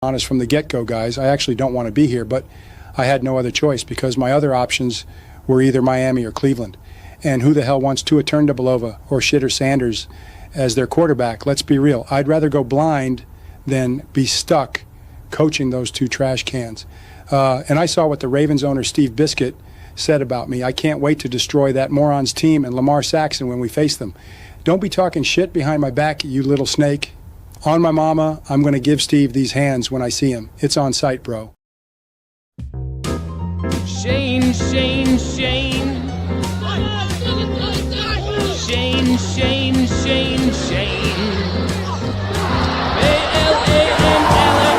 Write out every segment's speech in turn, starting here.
honest from the get-go, guys. I actually don't want to be here, but I had no other choice because my other options were either Miami or Cleveland. And who the hell wants Tua Tagovailoa or Shitter Sanders as their quarterback? Let's be real. I'd rather go blind than be stuck coaching those two trash cans. And I saw what the Ravens owner Steve Biscuit said about me. I can't wait to destroy that moron's team and Lamar Saxon when we face them. Don't be talking shit behind my back, you little snake. On my mama, I'm going to give Steve these hands when I see him. It's on site, bro. Shane. Shane, Shane. A-L-A-N-Allen.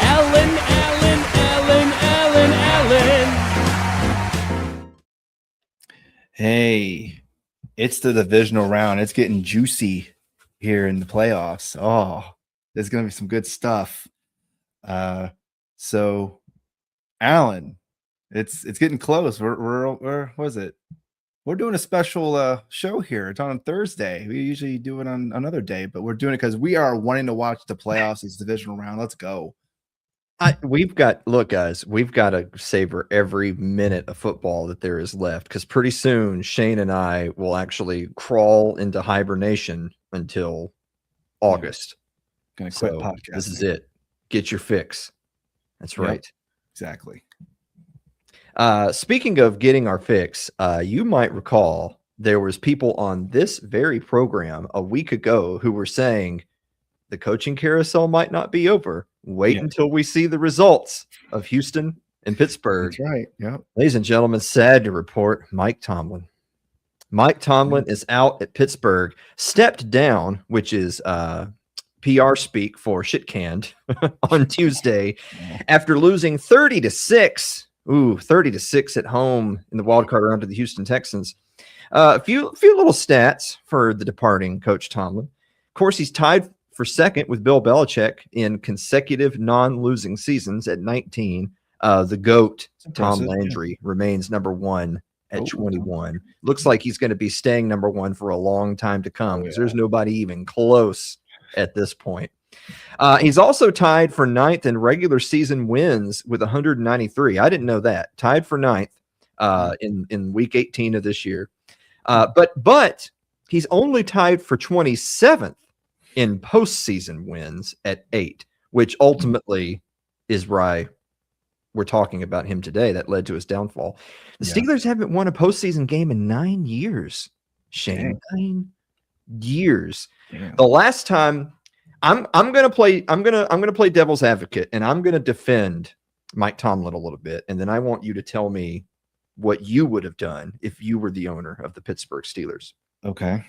Allen. Hey, it's the divisional round. It's getting juicy here in the playoffs. Oh, there's going to be some good stuff. So, Alan, it's getting close. We're what is it? We're doing a special show here. It's on Thursday. We usually do it on another day, but we're doing it because we are wanting to watch the playoffs. It's divisional round. Let's go. Look, guys, we've got to savor every minute of football that there is left because pretty soon Shane and I will actually crawl into hibernation until August. Gonna quit podcasting. This is it. Get your fix. That's right. Yep, exactly. Speaking of getting our fix, you might recall there was people on this very program a week ago who were saying the coaching carousel might not be over. Wait until we see the results of Houston and Pittsburgh. That's right. Yeah. Ladies and gentlemen, sad to report, Mike Tomlin. Mike Tomlin is out at Pittsburgh, stepped down, which is PR speak for shit canned on Tuesday after losing 30-6. 30-6 at home in the wild card round to the Houston Texans. A few little stats for the departing Coach Tomlin. Of course, he's tied for second with Bill Belichick in consecutive non-losing seasons at 19. The GOAT, Tom Landry, remains number one at 21. Looks like he's going to be staying number one for a long time to come because there's nobody even close at this point. He's also tied for ninth in regular season wins with 193. I didn't know that. Tied for ninth in week 18 of this year. But he's only tied for 27th in postseason wins at 8, which ultimately is why we're talking about him today. That led to his downfall. The Steelers haven't won a postseason game in 9 years. Shane, 9 years. Damn. The last time I'm gonna play devil's advocate, and I'm gonna defend Mike Tomlin a little bit, and then I want you to tell me what you would have done if you were the owner of the Pittsburgh Steelers. Okay.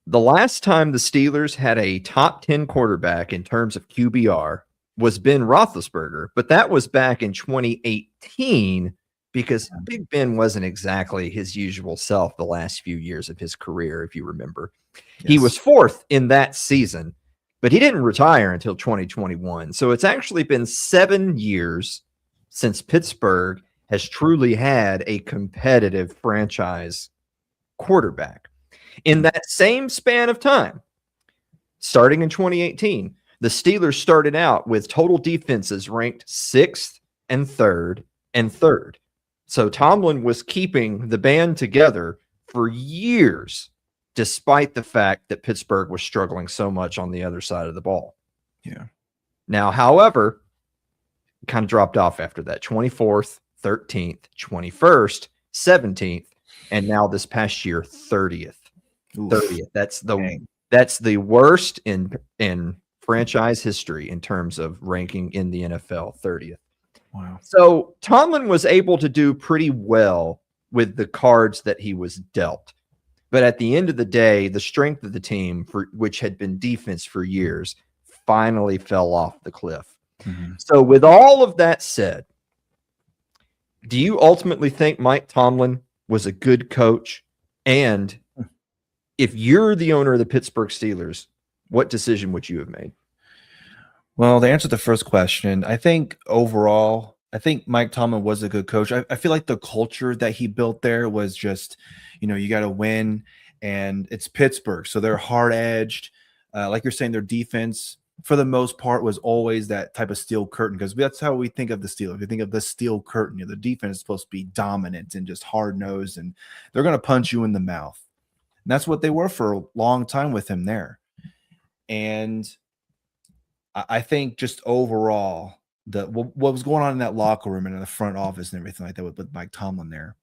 The last time the Steelers had a top 10 quarterback in terms of QBR was Ben Roethlisberger, but that was back in 2018 because Big Ben wasn't exactly his usual self the last few years of his career, if you remember. Yes. He was fourth in that season, but he didn't retire until 2021. So it's actually been 7 years since Pittsburgh has truly had a competitive franchise quarterback. In that same span of time, starting in 2018, the Steelers started out with total defenses ranked 6th and 3rd and 3rd. So Tomlin was keeping the band together for years, despite the fact that Pittsburgh was struggling so much on the other side of the ball. Yeah. Now, however, kind of dropped off after that. 24th, 13th, 21st, 17th, and now this past year, 30th. 30th. That's the worst in franchise history in terms of ranking in the NFL. 30th. Wow. So Tomlin was able to do pretty well with the cards that he was dealt. But at the end of the day, the strength of the team, which had been defense for years, finally fell off the cliff. Mm-hmm. So with all of that said, do you ultimately think Mike Tomlin was a good coach? And if you're the owner of the Pittsburgh Steelers, what decision would you have made? Well, to answer the first question, I think overall, Mike Tomlin was a good coach. I feel like the culture that he built there was just, you got to win, and it's Pittsburgh, so they're hard-edged. Like you're saying, their defense, for the most part, was always that type of steel curtain, because that's how we think of the Steelers. We think of the steel curtain. The defense is supposed to be dominant and just hard-nosed, and they're going to punch you in the mouth. And that's what they were for a long time with him there. And I think just overall, what was going on in that locker room and in the front office and everything like that with Mike Tomlin there,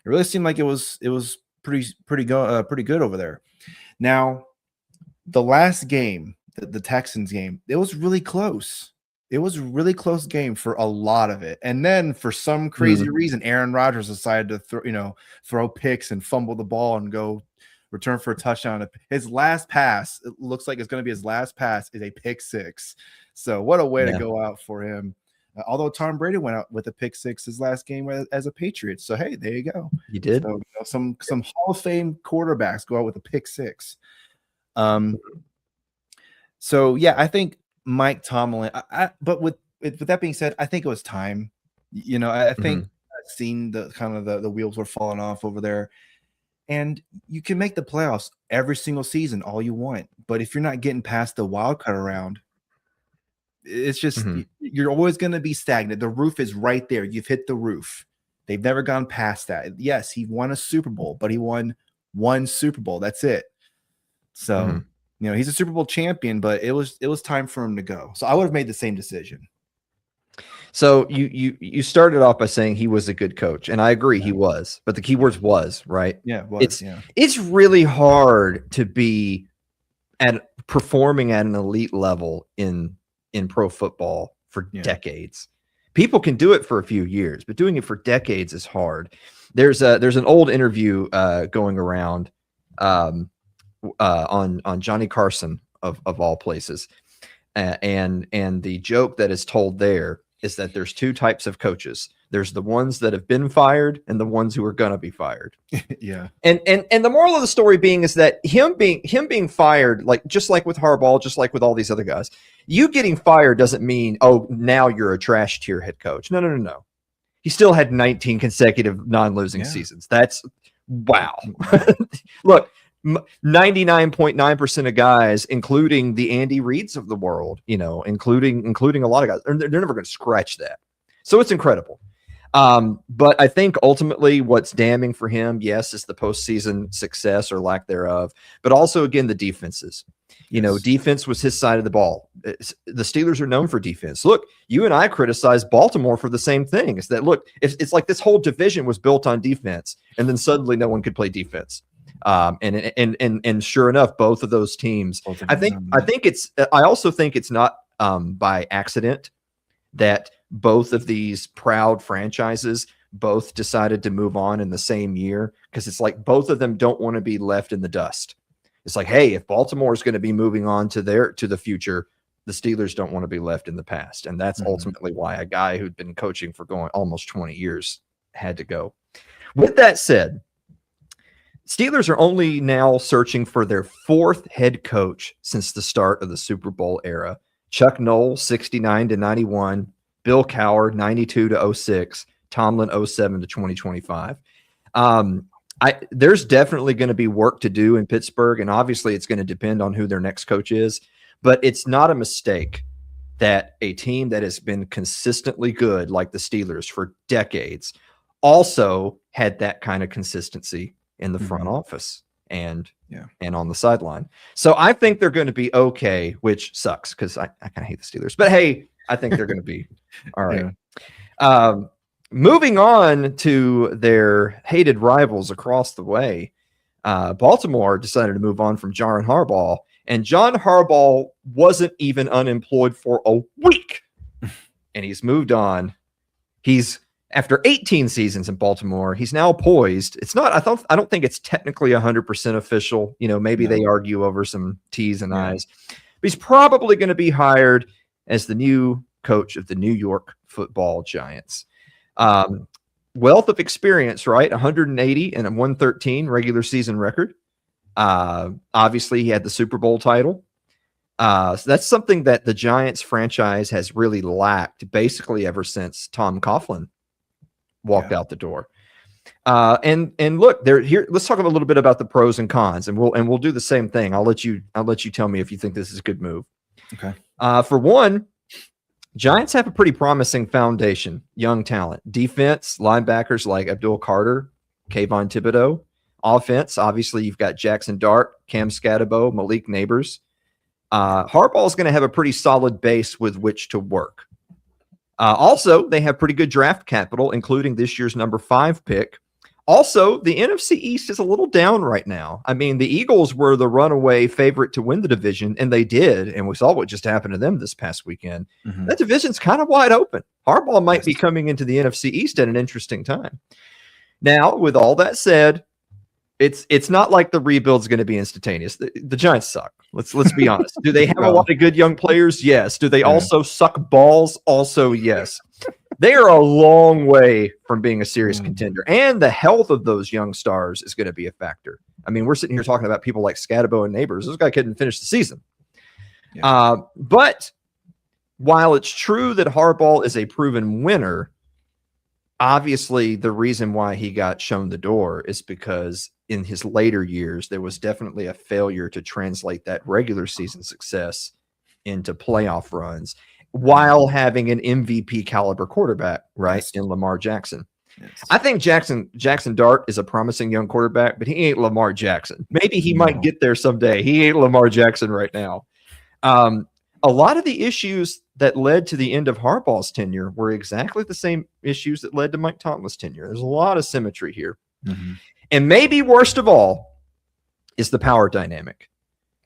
it really seemed like it was pretty good over there. Now, the last game, the Texans game, it was really close. It was a really close game for a lot of it. And then for some crazy reason, Aaron Rodgers decided to throw picks and fumble the ball and go return for a touchdown. His last pass, it looks like it's going to be his last pass, is a pick six. So what a way to go out for him. Although Tom Brady went out with a pick six his last game as a Patriot. So, hey, there you go. You did. So, some Hall of Fame quarterbacks go out with a pick six. So, yeah, I think Mike Tomlin, but with that being said, I think it was time. I think I've seen the wheels were falling off over there. And you can make the playoffs every single season all you want. But if you're not getting past the wild card round, it's just you're always going to be stagnant. The roof is right there. You've hit the roof. They've never gone past that. Yes, he won a Super Bowl, but he won one Super Bowl. That's it. So, he's a Super Bowl champion, but it was time for him to go. So I would have made the same decision. So you started off by saying he was a good coach, and I agree he was, but the key words was, right? Yeah, it's really hard to be performing at an elite level in pro football for decades. People can do it for a few years, but doing it for decades is hard. There's an old interview going around on Johnny Carson of all places, and the joke that is told there is that there's two types of coaches. There's the ones that have been fired and the ones who are going to be fired. Yeah. And the moral of the story being is that him being fired, just like with Harbaugh, just like with all these other guys, you getting fired doesn't mean, oh, now you're a trash tier head coach. No. He still had 19 consecutive non-losing seasons. That's wow. Look, 99.9% of guys, including the Andy Reids of the world, including a lot of guys, they're never going to scratch that. So it's incredible. But I think ultimately what's damning for him, yes, is the postseason success or lack thereof, but also, again, the defenses. Defense was his side of the ball. The Steelers are known for defense. Look, you and I criticized Baltimore for the same thing. Is that, look, it's like this whole division was built on defense, and then suddenly no one could play defense. And sure enough, both of those teams, I also think it's not by accident that both of these proud franchises both decided to move on in the same year, because it's like both of them don't want to be left in the dust. It's like, hey, if Baltimore is going to be moving on to the future, the Steelers don't want to be left in the past. And that's ultimately why a guy who'd been coaching for going almost 20 years had to go. With that said, Steelers are only now searching for their fourth head coach since the start of the Super Bowl era. Chuck Noll, 69 to 91, Bill Cowher, 92 to 06, Tomlin, 07 to 2025. There's definitely going to be work to do in Pittsburgh, and obviously it's going to depend on who their next coach is, but it's not a mistake that a team that has been consistently good, like the Steelers for decades, also had that kind of consistency in the front office and on the sideline. So I think they're going to be okay, which sucks because I kind of hate the Steelers. But hey, I think they're going to be all right. Moving on to their hated rivals across the way, Baltimore decided to move on from John Harbaugh, and John Harbaugh wasn't even unemployed for a week, and he's moved on. After 18 seasons in Baltimore, he's now poised. It's not, I don't think it's technically 100% official. Maybe they argue over some T's and I's. But he's probably going to be hired as the new coach of the New York Football Giants. Wealth of experience, right? 180 and a 113 regular season record. Obviously, he had the Super Bowl title. So that's something that the Giants franchise has really lacked basically ever since Tom Coughlin walked out the door. And look, there here. Let's talk a little bit about the pros and cons, and we'll do the same thing. I'll let you tell me if you think this is a good move. Okay. For one, Giants have a pretty promising foundation, young talent, defense, linebackers like Abdul Carter, Kayvon Thibodeau. Offense, obviously, you've got Jackson Dart, Cam Scatterbo, Malik Neighbors. Harbaugh is going to have a pretty solid base with which to work. Also, they have pretty good draft capital, including this year's number 5 pick. Also, the NFC East is a little down right now. I mean, the Eagles were the runaway favorite to win the division, and they did, and we saw what just happened to them this past weekend. Mm-hmm. That division's kind of wide open. Harbaugh might be coming into the NFC East at an interesting time. Now, with all that said, it's not like the rebuild's going to be instantaneous. The Giants suck. Let's be honest. Do they have a lot of good young players? Yes. Do they also suck balls? Also, yes. They are a long way from being a serious contender, and the health of those young stars is going to be a factor. I mean, we're sitting here talking about people like Scatterbo and Neighbors. Those guys couldn't finish the season. Yeah. But while it's true that Harbaugh is a proven winner, obviously the reason why he got shown the door is because in his later years, there was definitely a failure to translate that regular season success into playoff runs while having an MVP caliber quarterback, right, in Lamar Jackson. Yes. I think Jackson Dart is a promising young quarterback, but he ain't Lamar Jackson. Maybe he might get there someday. He ain't Lamar Jackson right now. A lot of the issues that led to the end of Harbaugh's tenure were exactly the same issues that led to Mike Tomlin's tenure. There's a lot of symmetry here. Mm-hmm. And maybe worst of all is the power dynamic.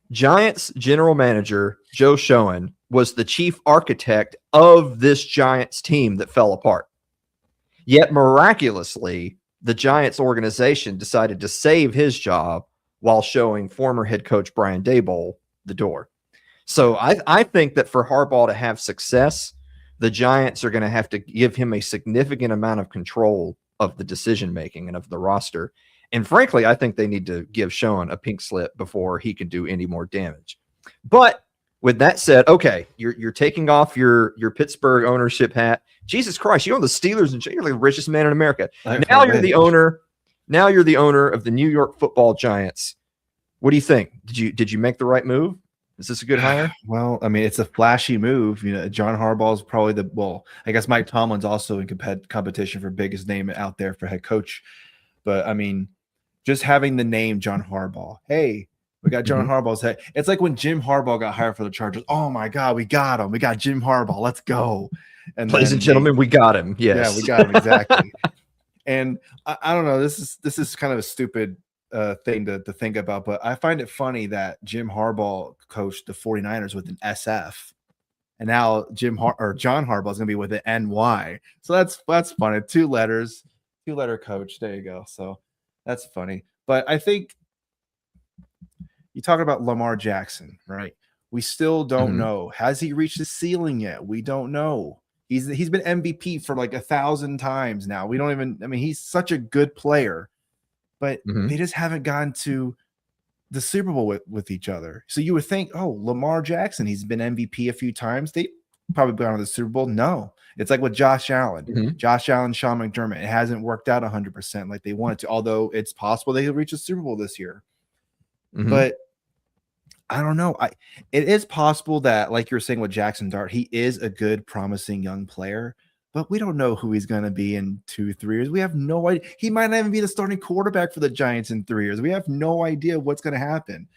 Giants general manager Joe Schoen was the chief architect of this Giants team that fell apart. Yet miraculously, the Giants organization decided to save his job while showing former head coach Brian Daboll the door. So I think that for Harbaugh to have success, the Giants are going to have to give him a significant amount of control of the decision-making and of the roster. And frankly, I think they need to give Schoen a pink slip before he can do any more damage. But with that said, okay, you're taking off your Pittsburgh ownership hat. Jesus Christ, you own the Steelers and you're like the richest man in America. Now you're the owner of the New York Football Giants. What do you think? Did you make the right move? Is this a good hire? Well, I mean, it's a flashy move. You know, John Harbaugh is probably I guess Mike Tomlin's also in competition for biggest name out there for head coach. But I mean, just having the name John Harbaugh. Hey, we got John Harbaugh's head. It's like when Jim Harbaugh got hired for the Chargers. Oh my God, we got him. We got Jim Harbaugh. Let's go. And ladies and gentlemen, we got him. Yes. Yeah, we got him exactly. And I don't know. This is kind of a stupid thing to think about, but I find it funny that Jim Harbaugh coached the 49ers with an SF, and now John Harbaugh is going to be with an NY. So that's funny. 2 letters, 2-letter coach. There you go. So that's funny. But I think you talk about Lamar Jackson, right? We still don't know. Has he reached the ceiling yet? We don't know. He's been MVP for like 1,000 times now. We don't even. I mean, he's such a good player. But they just haven't gotten to the Super Bowl with each other. So you would think, oh, Lamar Jackson, he's been MVP a few times. They probably gone to the Super Bowl. No. It's like with Josh Allen. Josh Allen, Sean McDermott. It hasn't worked out 100% like they wanted to, although it's possible they could reach a Super Bowl this year. But I don't know. It is possible that, like you're saying with Jackson Dart, he is a good, promising young player. But we don't know who he's going to be in 2-3 years. We have no idea. He might not even be the starting quarterback for the Giants in 3 years. We have no idea what's going to happen.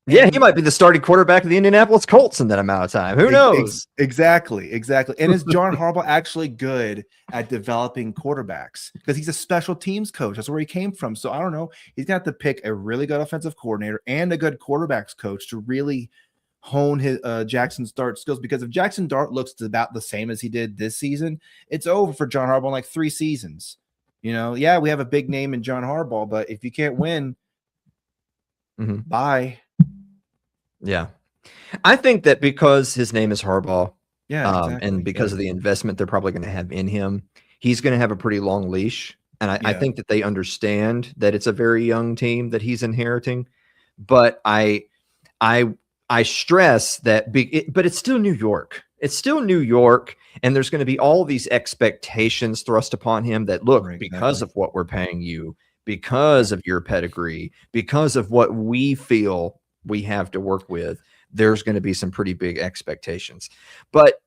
Yeah, he might be the starting quarterback of the Indianapolis Colts in that amount of time. Who knows? Exactly. And is John Harbaugh actually good at developing quarterbacks? Because he's a special teams coach. That's where he came from. So I don't know. He's going to have to pick a really good offensive coordinator and a good quarterbacks coach to really hone his Jackson Dart skills, because if Jackson Dart looks about the same as he did this season, it's over for John Harbaugh in like 3 seasons. You know, yeah, we have a big name in John Harbaugh, but if you can't win, bye. Yeah. I think that because his name is Harbaugh, exactly. And because of the investment they're probably going to have in him, he's going to have a pretty long leash. And I think that they understand that it's a very young team that he's inheriting. But I stress that, but it's still New York. it's still New York, and there's going to be all these expectations thrust upon him that, look, Right, because exactly. of what we're paying you, because of your pedigree, because of what we feel we have to work with, there's going to be some pretty big expectations. But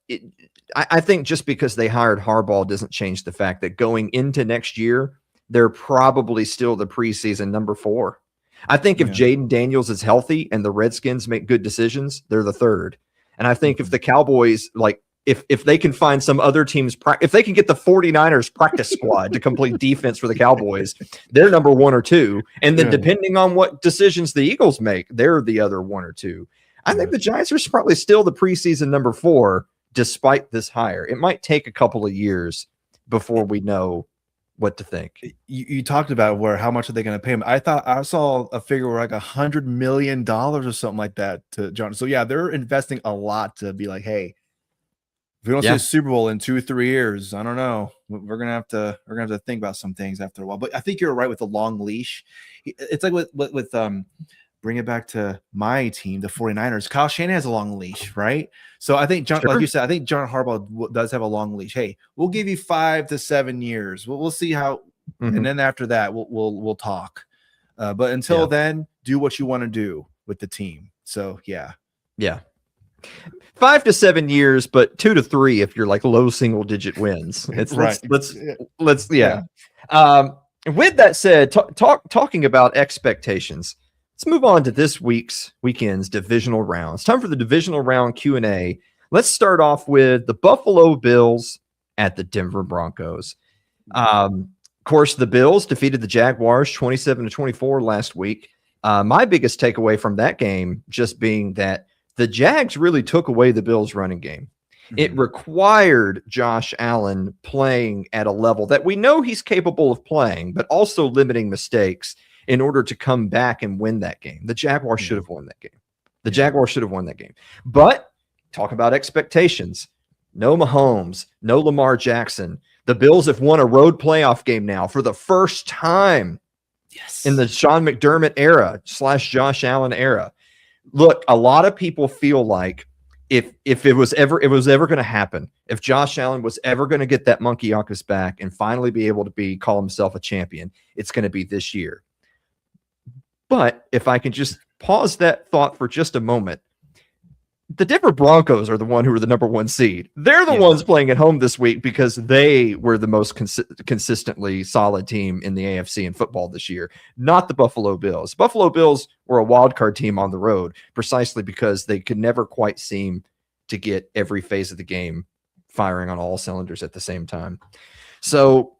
I think just because they hired Harbaugh doesn't change the fact that going into next year, they're probably still the preseason number 4. I think if Yeah. Jaden Daniels is healthy and the Redskins make good decisions, they're the 3rd. And I think if Mhm. the Cowboys, like, if they can find some other team's if they can get the 49ers practice squad to complete defense for the Cowboys, they're number 1 or 2. And then Yeah. depending on what decisions the Eagles make, they're the other 1 or 2. I think Yeah. the Giants are probably still the preseason number 4, despite this hire. It might take a couple of years before we know what to think. You talked about how much are they going to pay him? I thought I saw a figure where like $100 million or something like that to John. So yeah, they're investing a lot to be like, hey, if we don't see Yeah. a Super Bowl in 2-3 years, I don't know. We're gonna have to think about some things after a while. But I think you're right with the long leash. It's like with bring it back to my team, the 49ers. Kyle Shanahan has a long leash, right? So I think John, like you said, I think John Harbaugh does have a long leash. Hey, we'll give you 5 to 7 years. We'll see how, and then after that, we'll talk. But until then, do what you want to do with the team. So yeah. 5 to 7 years, but 2 to 3 if you're like low single digit wins. It's Right. let's with that said, talking about expectations, let's move on to this weekend's divisional rounds. Time for the divisional round Q&A. Let's start off with the Buffalo Bills at the Denver Broncos. Of course, the Bills defeated the Jaguars 27-24 last week. My biggest takeaway from that game just being that the Jags really took away the Bills' running game. It required Josh Allen playing at a level that we know he's capable of playing, but also limiting mistakes in order to come back and win that game. The Jaguars should have won that game. The Jaguars should have won that game. But talk about expectations. No Mahomes, no Lamar Jackson. The Bills have won a road playoff game now for the first time in the Sean McDermott era / Josh Allen era. Look, a lot of people feel like if it was ever going to happen, if Josh Allen was ever going to get that monkey off his back and finally be able to call himself a champion, it's going to be this year. But if I can just pause that thought for just a moment, the Denver Broncos are the one who are the number 1 seed. They're the ones playing at home this week because they were the most consistently solid team in the AFC in football this year, not the Buffalo Bills. Buffalo Bills were a wild card team on the road precisely because they could never quite seem to get every phase of the game firing on all cylinders at the same time. So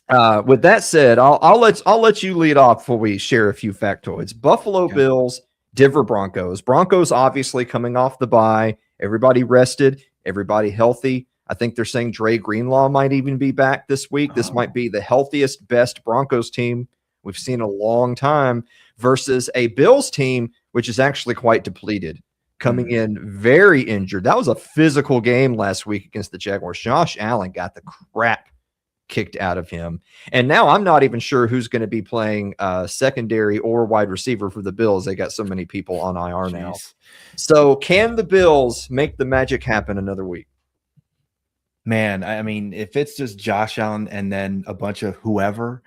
with that said, I'll let you lead off before we share a few factoids. Buffalo Bills, Denver Broncos. Broncos obviously coming off the bye. Everybody rested. Everybody healthy. I think they're saying Dre Greenlaw might even be back this week. This might be the healthiest, best Broncos team we've seen in a long time versus a Bills team, which is actually quite depleted, coming in very injured. That was a physical game last week against the Jaguars. Josh Allen got the crap kicked out of him. And now I'm not even sure who's going to be playing secondary or wide receiver for the Bills. They got so many people on IR now. So can the Bills make the magic happen another week? Man, I mean, if it's just Josh Allen and then a bunch of whoever,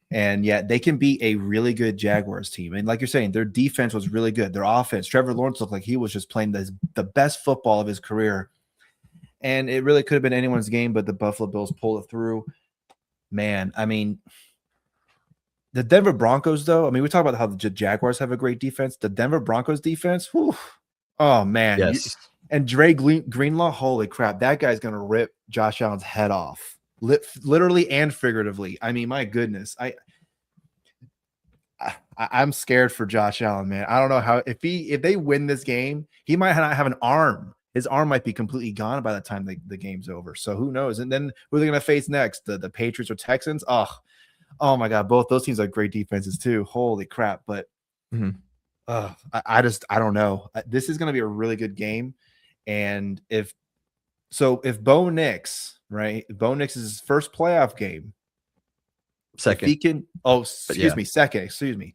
and yet they can be a really good Jaguars team. And like you're saying, their defense was really good. Their offense, Trevor Lawrence looked like he was just playing the best football of his career. And it really could have been anyone's game, but the Buffalo Bills pulled it through. Man, I mean, the Denver Broncos, though, I mean, we talk about how the Jaguars have a great defense. The Denver Broncos defense, whew, oh, man. Yes. And Dre Greenlaw, holy crap, that guy's going to rip Josh Allen's head off, literally and figuratively. I mean, my goodness. I'm scared for Josh Allen, man. I don't know how if they win this game, he might not have an arm. His arm might be completely gone by the time the game's over. So who knows? And then who are they going to face next? The Patriots or Texans? Oh my God, both those teams are great defenses too. Holy crap! But I don't know. This is going to be a really good game. And if Bo Nix, right? Bo Nix is his first playoff game. Second. If he can, second. Excuse me.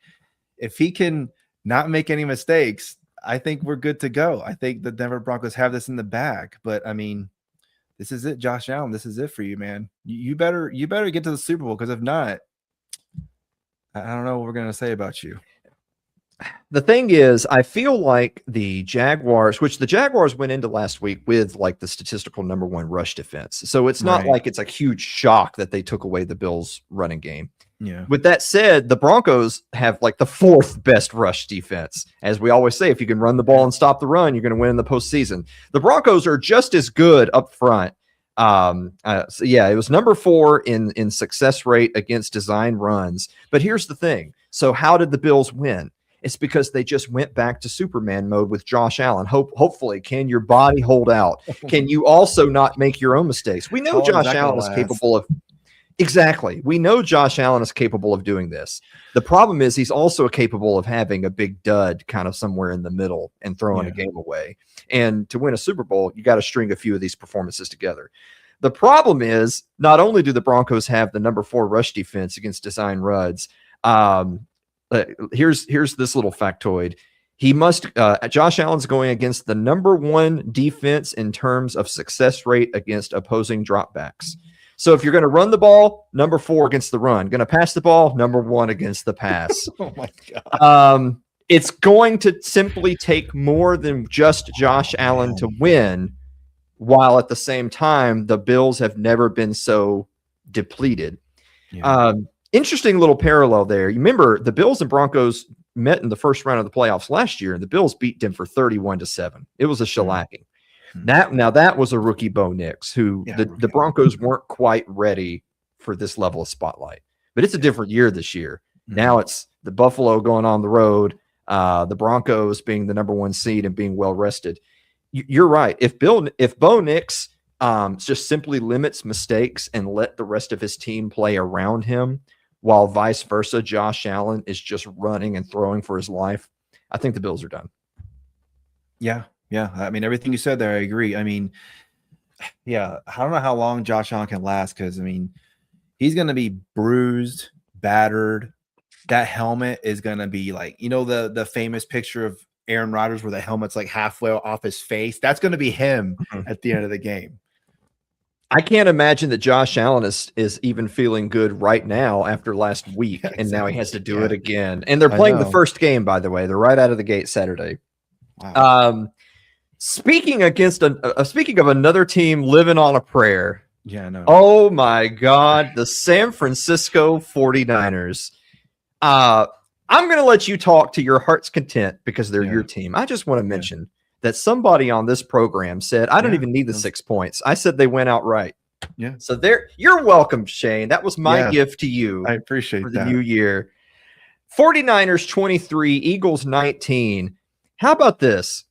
If he can not make any mistakes, I think we're good to go. I think the Denver Broncos have this in the bag. But I mean, this is it, Josh Allen. This is it for you, man. You better get to the Super Bowl, because if not, I don't know what we're gonna say about you. The thing is, I feel like the Jaguars, which the Jaguars went into last week with like the statistical number 1 rush defense. So it's not like it's a huge shock that they took away the Bills' running game. Yeah. With that said, the Broncos have like the 4th best rush defense. As we always say, if you can run the ball and stop the run, you're going to win in the postseason. The Broncos are just as good up front. So yeah, it was number 4 in success rate against design runs. But here's the thing. So how did the Bills win? It's because they just went back to Superman mode with Josh Allen. Hopefully, can your body hold out? Can you also not make your own mistakes? We know Josh Allen is capable of. Exactly. We know Josh Allen is capable of doing this. The problem is he's also capable of having a big dud kind of somewhere in the middle and throwing a game away. And to win a Super Bowl, you got to string a few of these performances together. The problem is not only do the Broncos have the number 4 rush defense against design runs, here's this little factoid. Josh Allen's going against the number 1 defense in terms of success rate against opposing dropbacks. So if you're going to run the ball, number 4 against the run. Going to pass the ball, number 1 against the pass. Oh my God. It's going to simply take more than just Josh Allen to win, while at the same time, the Bills have never been so depleted. Yeah. Interesting little parallel there. You remember the Bills and Broncos met in the first round of the playoffs last year, and the Bills beat Denver 31-7. It was a shellacking. Now that was a rookie Bo Nix, who the Broncos weren't quite ready for this level of spotlight. But it's a different year this year. Now it's the Buffalo going on the road, the Broncos being the number 1 seed and being well rested. You're right. If Bo Nix just simply limits mistakes and let the rest of his team play around him, while vice versa, Josh Allen is just running and throwing for his life, I think the Bills are done. Yeah. I mean, everything you said there, I agree. I mean, yeah, I don't know how long Josh Allen can last, because, I mean, he's going to be bruised, battered. That helmet is going to be like, the famous picture of Aaron Rodgers where the helmet's like halfway off his face. That's going to be him at the end of the game. I can't imagine that Josh Allen is even feeling good right now after last week, and now he has to do it again. And they're playing the first game, by the way. They're right out of the gate Saturday. Wow. Speaking of another team living on a prayer. Yeah, no. Oh my God, the San Francisco 49ers. I'm going to let you talk to your heart's content because they're your team. I just want to mention that somebody on this program said, I don't even need the 6 points. I said they went outright. Yeah. So you're welcome, Shane. That was my gift to you. I appreciate for the new year. 49ers 23, Eagles 19. How about this?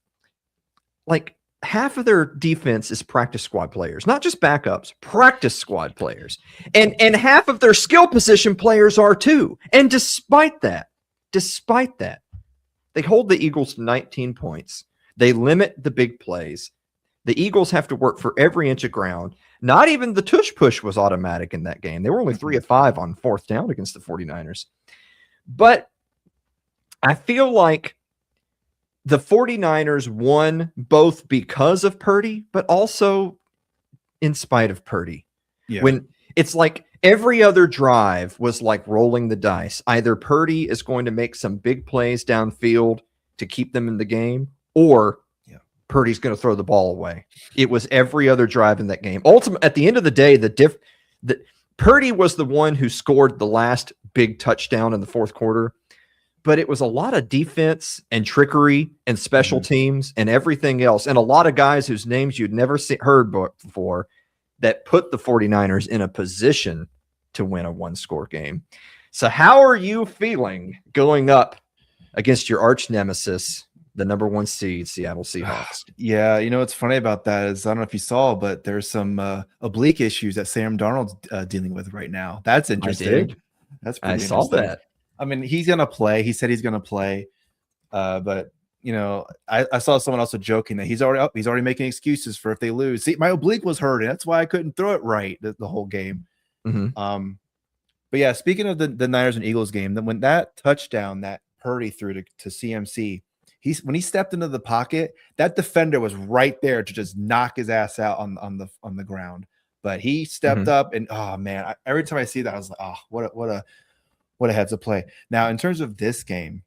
Like half of their defense is practice squad players, not just backups, practice squad players. And half of their skill position players are too. And despite that, they hold the Eagles to 19 points. They limit the big plays. The Eagles have to work for every inch of ground. Not even the tush push was automatic in that game. They were only 3 of 5 on 4th down against the 49ers. But I feel like the 49ers won both because of Purdy, but also in spite of Purdy. Yeah. When it's like every other drive was like rolling the dice. Either Purdy is going to make some big plays downfield to keep them in the game, or Purdy's going to throw the ball away. It was every other drive in that game. Ultimately, at the end of the day, Purdy was the one who scored the last big touchdown in the 4th quarter. But it was a lot of defense and trickery and special teams and everything else. And a lot of guys whose names you'd never heard before that put the 49ers in a position to win a 1-score game. So how are you feeling going up against your arch nemesis, the number 1 seed, Seattle Seahawks? Yeah, what's funny about that is, I don't know if you saw, but there's some oblique issues that Sam Darnold's dealing with right now. That's interesting. I did. That's pretty I saw that. I mean, he's going to play. He said he's going to play. But, I saw someone also joking that he's already up. He's already making excuses for if they lose. See, my oblique was hurting. That's why I couldn't throw it right the whole game. But yeah, speaking of the Niners and Eagles game, then when that touchdown that Purdy threw to CMC, when he stepped into the pocket, that defender was right there to just knock his ass out on the ground. But he stepped up, and oh man, every time I see that, I was like, oh, what a heads up play. Now, in terms of this game,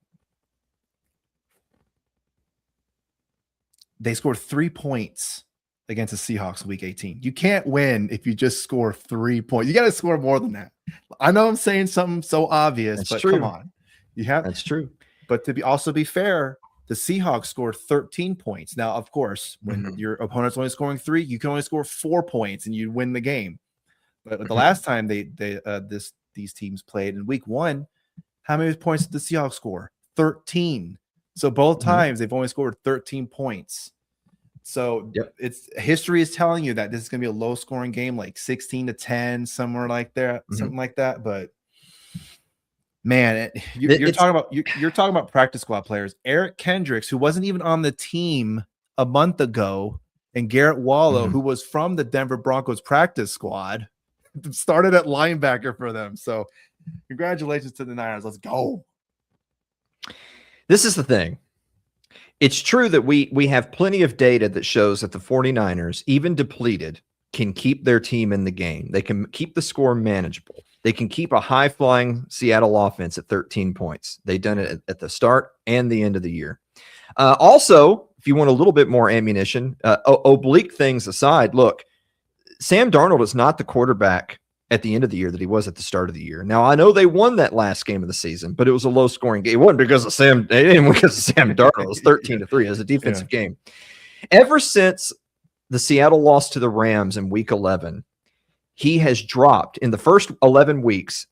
they scored 3 points against the Seahawks in week 18. You can't win if you just score 3 points. You got to score more than that. I know I'm saying something so obvious, That's but true. come on. That's true. But to also be fair, the Seahawks scored 13 points. Now, of course, when your opponent's only scoring 3, you can only score 4 points and you win the game. But the last time these teams played in week 1, how many points did the Seahawks score? 13. So both times they've only scored 13 points. So history is telling you that this is going to be a low scoring game, like 16-10, somewhere like that, something like that. But man, you're talking about practice squad players. Eric Kendricks, who wasn't even on the team a month ago, and Garrett Wallow, who was from the Denver Broncos practice squad, started at linebacker for them. So congratulations to the Niners. Let's go. This is the thing. It's true that we have plenty of data that shows that the 49ers, even depleted, can keep their team in the game. They can keep the score manageable. They can keep a high-flying Seattle offense at 13 points. They've done it at the start and the end of the year. Also, if you want a little bit more ammunition, oblique things aside, look, Sam Darnold is not the quarterback at the end of the year that he was at the start of the year. Now, I know they won that last game of the season, but it was a low-scoring game. It wasn't because of Sam Darnold. It was 13-3. It was a defensive game. Ever since the Seattle loss to the Rams in week 11, he has dropped. In the first 11 weeks,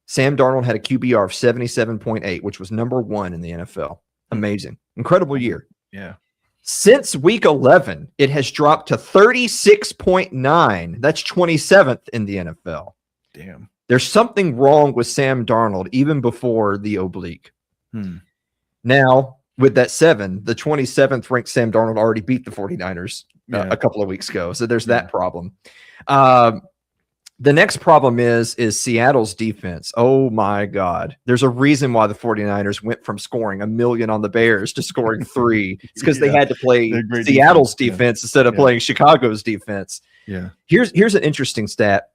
Sam Darnold had a QBR of 77.8, which was number 1 in the NFL. Amazing. Incredible year. Yeah. Since week 11, it has dropped to 36.9. That's 27th in the NFL. Damn. There's something wrong with Sam Darnold even before the oblique. Now, with that 7, the 27th ranked Sam Darnold already beat the 49ers a couple of weeks ago. So there's that problem. The next problem is Seattle's defense. Oh, my God. There's a reason why the 49ers went from scoring 1 million on the Bears to scoring 3. It's because they had to play Seattle's defense instead of playing Chicago's defense. Yeah. Here's an interesting stat.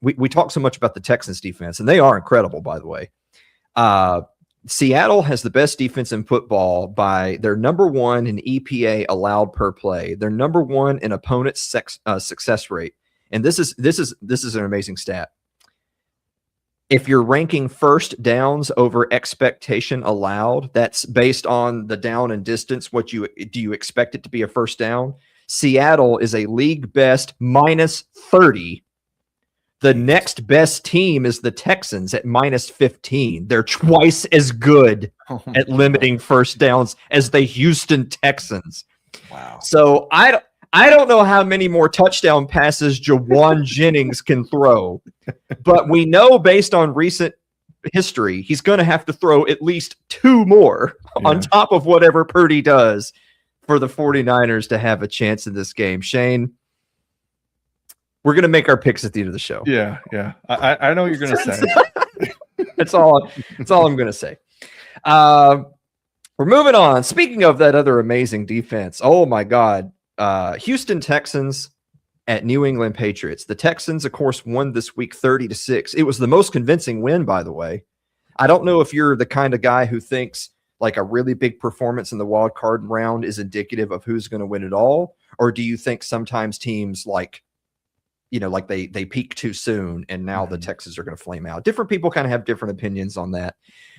We talk so much about the Texans defense, and they are incredible, by the way. Seattle has the best defense in football by their number 1 in EPA allowed per play. They're number 1 in opponent success rate. And this is an amazing stat. If you're ranking first downs over expectation allowed, that's based on the down and distance. Do you expect it to be a first down? Seattle is a league best -30. The next best team is the Texans at -15. They're twice as good at limiting first downs as the Houston Texans. Wow. So I don't know how many more touchdown passes Jawan Jennings can throw, but we know based on recent history, he's going to have to throw at least 2 more on top of whatever Purdy does for the 49ers to have a chance in this game. Shane, we're going to make our picks at the end of the show. Yeah. I know what you're going to say. That's all I'm going to say. We're moving on. Speaking of that other amazing defense, oh my God. Houston Texans at New England Patriots. The Texans, of course, won this week 30-6. It was the most convincing win, by the way. I don't know if you're the kind of guy who thinks like a really big performance in the wild card round is indicative of who's going to win it all, or do you think sometimes teams like they peak too soon and now the Texans are going to flame out? Different people kind of have different opinions on that.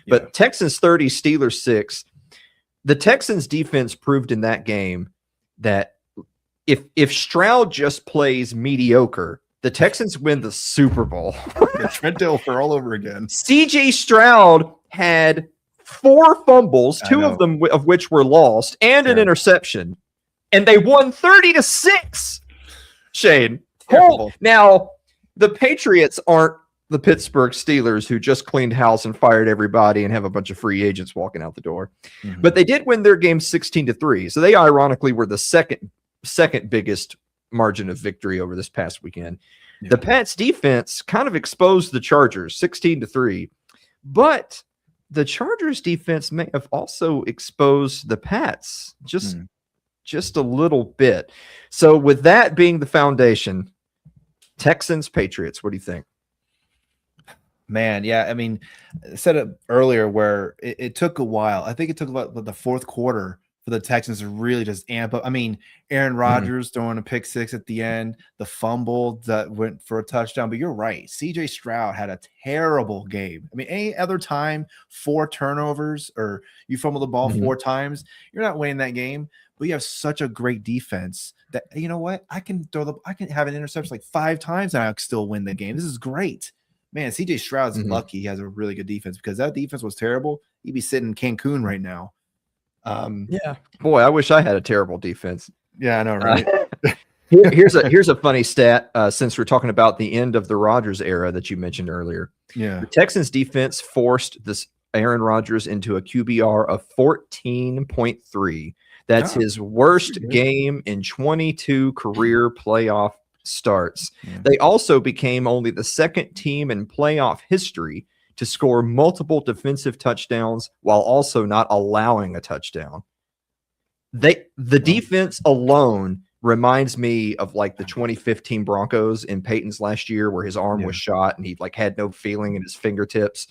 But Texans 30, Steelers 6. The Texans defense proved in that game that if Stroud just plays mediocre, the Texans win the Super Bowl. Trent Dilfer all over again. CJ Stroud had 4 fumbles, 2 of them of which were lost, and an interception, and they won 30-6. Shane, now the Patriots aren't the Pittsburgh Steelers who just cleaned house and fired everybody and have a bunch of free agents walking out the door, but they did win their game 16-3. So they ironically were the second biggest margin of victory over this past weekend. The Pats defense kind of exposed the Chargers 16-3, but the Chargers defense may have also exposed the Pats just a little bit. So with that being the foundation, Texans, Patriots, what do you think? Man, yeah. I mean, I said it earlier where it took a while. I think it took about the fourth quarter for the Texans to really just amp up. I mean, Aaron Rodgers throwing a pick six at the end, the fumble that went for a touchdown. But you're right. CJ Stroud had a terrible game. I mean, any other time, 4 turnovers or you fumble the ball 4 times, you're not winning that game. But you have such a great defense that, you know what? I can have an interception like 5 times and I still win the game. This is great. Man, CJ Stroud's lucky he has a really good defense because that defense was terrible. He'd be sitting in Cancun right now. Yeah. Boy, I wish I had a terrible defense. Yeah, I know, right? Here's a funny stat since we're talking about the end of the Rodgers era that you mentioned earlier. Yeah. The Texans defense forced this Aaron Rodgers into a QBR of 14.3. That's his worst game in 22 career playoff starts. Yeah. They also became only the second team in playoff history to score multiple defensive touchdowns while also not allowing a touchdown. The defense alone reminds me of like the 2015 Broncos in Peyton's last year where his arm was shot and he like had no feeling in his fingertips.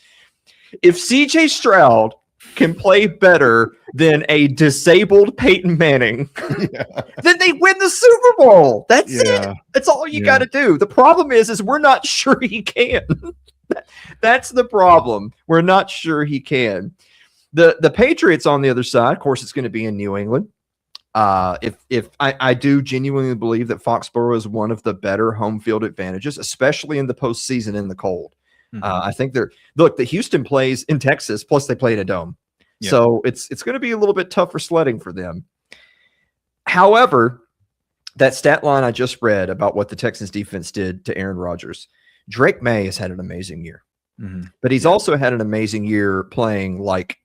If CJ Stroud can play better than a disabled Peyton Manning, then they win the Super Bowl. That's it. That's all you got to do. The problem is we're not sure he can. That's the problem. We're not sure he can. The Patriots on the other side, of course, it's going to be in New England. If I do genuinely believe that Foxborough is one of the better home field advantages, especially in the postseason in the cold. I think the Houston plays in Texas, plus they play in a dome. Yeah. So it's going to be a little bit tougher sledding for them. However, that stat line I just read about what the Texans defense did to Aaron Rodgers, Drake May has had an amazing year, but he's also had an amazing year playing like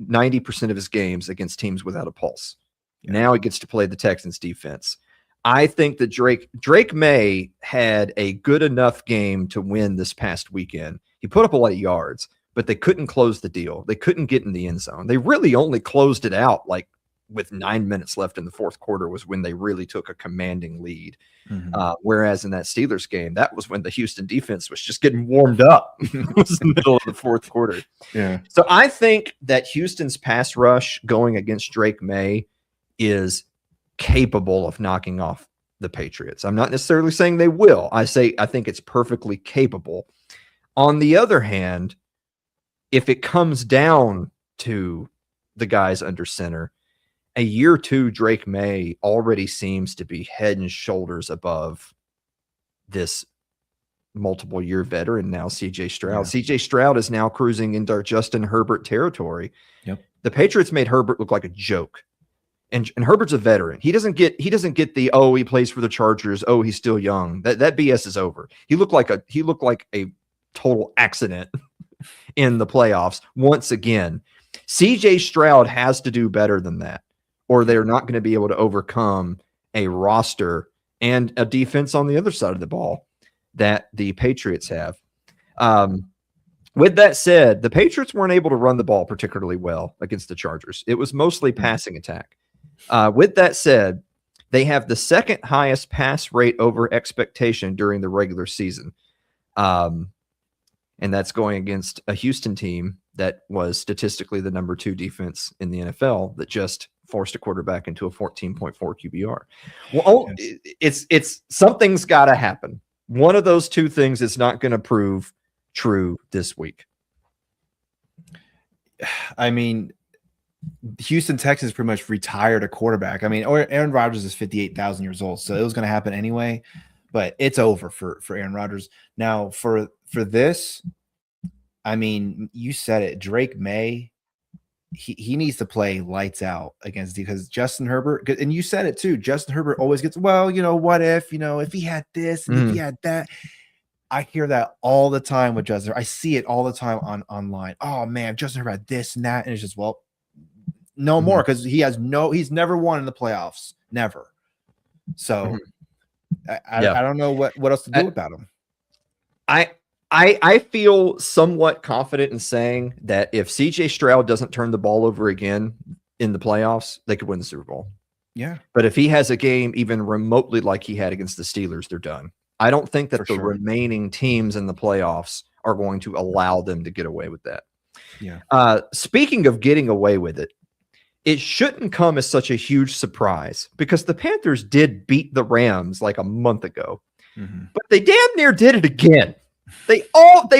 90% of his games against teams without a pulse. Yeah. Now he gets to play the Texans defense. I think that Drake May had a good enough game to win this past weekend. He put up a lot of yards, but they couldn't close the deal. They couldn't get in the end zone. They really only closed it out like with 9 minutes left in the fourth quarter was when they really took a commanding lead. Whereas in that Steelers game, that was when the Houston defense was just getting warmed up. It was the middle of the fourth quarter. Yeah. So I think that Houston's pass rush going against Drake May is capable of knocking off the Patriots. I'm not necessarily saying they will. I think it's perfectly capable. On the other hand, if it comes down to the guys under center, a year 2 Drake May already seems to be head and shoulders above this multiple year veteran now, CJ Stroud. Yeah. CJ Stroud is now cruising into Justin Herbert territory. Yep. The Patriots made Herbert look like a joke. And Herbert's a veteran. He doesn't get the he plays for the Chargers. Oh, he's still young. That BS is over. He looked like a total accident in the playoffs once again. CJ Stroud has to do better than that, or they're not going to be able to overcome a roster and a defense on the other side of the ball that the Patriots have. With that said, the Patriots weren't able to run the ball particularly well against the Chargers. It was mostly passing attack. With that said, they have the second highest pass rate over expectation during the regular season. And that's going against a Houston team that was statistically the number 2 defense in the NFL that just forced a quarterback into a 14.4 QBR. Well, it's something's got to happen. One of those two things is not going to prove true this week. I mean, Houston Texans pretty much retired a quarterback. I mean, Aaron Rodgers is 58,000 years old, so it was going to happen anyway. But it's over for Aaron Rodgers. Now, for this, I mean, you said it. Drake May, he needs to play lights out against, because Justin Herbert, and you said it too, Justin Herbert always gets, well, what if, if he had this and if he had that. I hear that all the time with Justin. I see it all the time online. Oh, man, Justin Herbert had this and that. And it's just, well, no more, because he's never won in the playoffs. Never. So I don't know what else to do about him. I feel somewhat confident in saying that if CJ Stroud doesn't turn the ball over again in the playoffs, they could win the Super Bowl. Yeah. But if he has a game even remotely like he had against the Steelers, they're done. I don't think that the remaining teams in the playoffs are going to allow them to get away with that. Yeah. Speaking of getting away with it, it shouldn't come as such a huge surprise because the Panthers did beat the Rams like a month ago, but they damn near did it again. They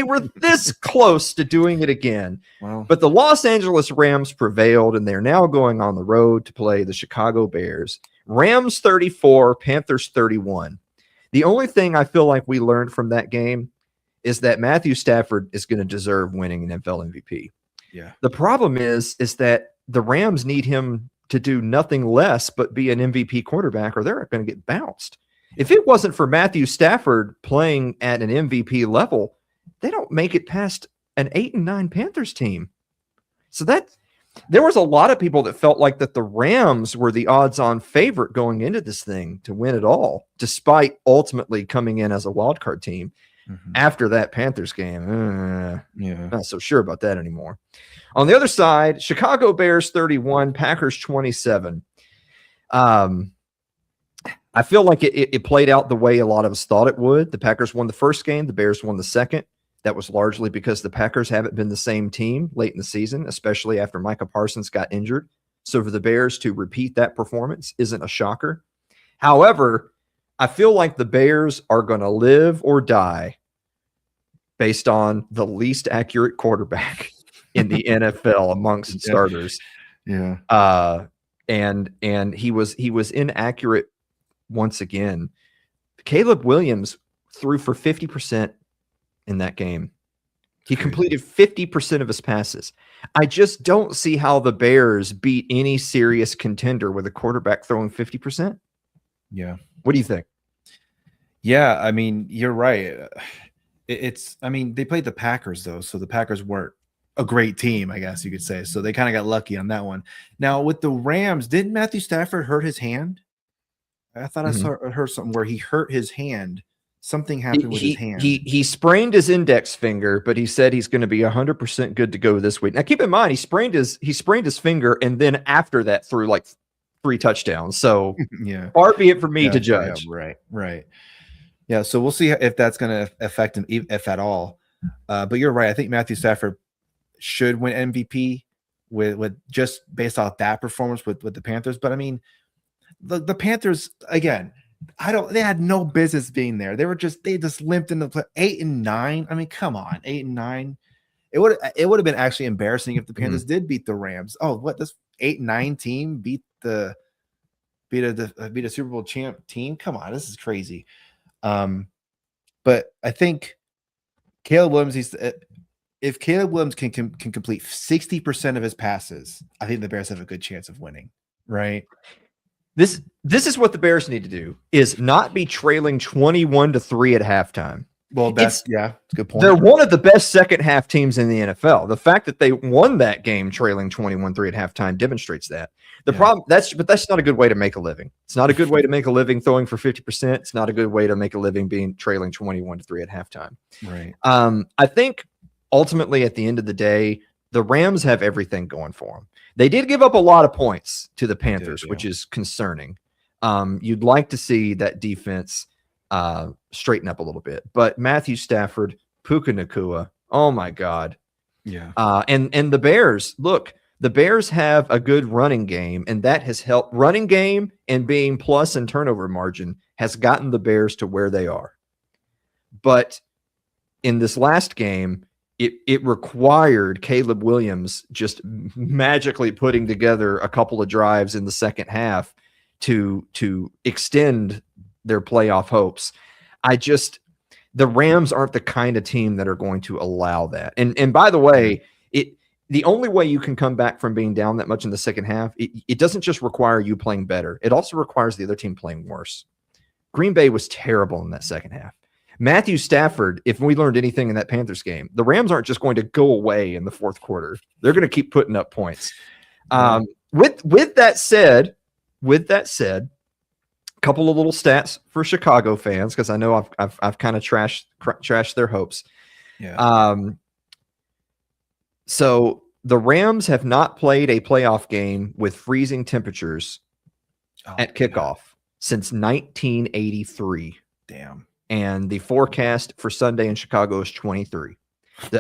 were this close to doing it again. Wow. But the Los Angeles Rams prevailed, and they're now going on the road to play the Chicago Bears. Rams 34, Panthers 31. The only thing I feel like we learned from that game is that Matthew Stafford is going to deserve winning an NFL MVP. Yeah. The problem is that the Rams need him to do nothing less but be an MVP quarterback, or they're going to get bounced. If it wasn't for Matthew Stafford playing at an MVP level, they don't make it past an 8-9 Panthers team. So there was a lot of people that felt like that the Rams were the odds-on favorite going into this thing to win it all, despite ultimately coming in as a wild card team. After that Panthers game, not so sure about that anymore. On the other side, Chicago Bears 31, Packers 27. I feel like it played out the way a lot of us thought it would. The Packers won the first game. The Bears won the second. That was largely because the Packers haven't been the same team late in the season, especially after Micah Parsons got injured. So for the Bears to repeat that performance isn't a shocker. However, I feel like the Bears are going to live or die based on the least accurate quarterback in the NFL amongst starters. Yeah. And he was inaccurate once again. Caleb Williams threw for 50% in that game. He completed 50% of his passes. I just don't see how the Bears beat any serious contender with a quarterback throwing 50%. Yeah. What do you think? Yeah, I mean, you're right. I mean, they played the Packers, though, so the Packers weren't a great team, I guess you could say. So they kind of got lucky on that one. Now, with the Rams, didn't Matthew Stafford hurt his hand? I thought I heard something where he hurt his hand. Something happened with his hand. He sprained his index finger, but he said he's going to be 100% good to go this week. Now, keep in mind, he sprained his finger, and then after that threw like 3 touchdowns. So yeah, far be it for me to judge. Yeah, right. Yeah, so we'll see if that's going to affect him, if at all. But you're right. I think Matthew Stafford should win MVP with just based off that performance with the Panthers. But I mean, the Panthers again. They had no business being there. They just limped into 8-9. I mean, come on, 8-9. It would have been actually embarrassing if the Panthers did beat the Rams. Oh, what, this 8-9 team beat a Super Bowl champ team? Come on, this is crazy. But I think Caleb Williams, if Caleb Williams can complete 60% of his passes, I think the Bears have a good chance of winning. Right. This is what the Bears need to do: is not be trailing 21-3 at halftime. Well, that's a good point. They're one of the best second half teams in the NFL. The fact that they won that game trailing 21-3 at halftime demonstrates that. Problem that's not a good way to make a living. It's not a good way to make a living throwing for 50%. It's not a good way to make a living being trailing 21-3 at halftime. Right. I think ultimately at the end of the day, the Rams have everything going for them. They did give up a lot of points to the Panthers, which is concerning. You'd like to see that defense straighten up a little bit. But Matthew Stafford, Puka Nacua, oh my God. Yeah. And the Bears, look, the Bears have a good running game, and that has helped. Running game and being plus and turnover margin has gotten the Bears to where they are. But in this last game, it required Caleb Williams just magically putting together a couple of drives in the second half to extend their playoff hopes. The Rams aren't the kind of team that are going to allow that. And by the way, the only way you can come back from being down that much in the second half, it doesn't just require you playing better. It also requires the other team playing worse. Green Bay was terrible in that second half. Matthew Stafford, if we learned anything in that Panthers game, the Rams aren't just going to go away in the fourth quarter. They're going to keep putting up points. With that said, a couple of little stats for Chicago fans, because I know I've kind of trashed their hopes. Yeah. So the Rams have not played a playoff game with freezing temperatures at kickoff since 1983. Damn. And the forecast for Sunday in Chicago is 23.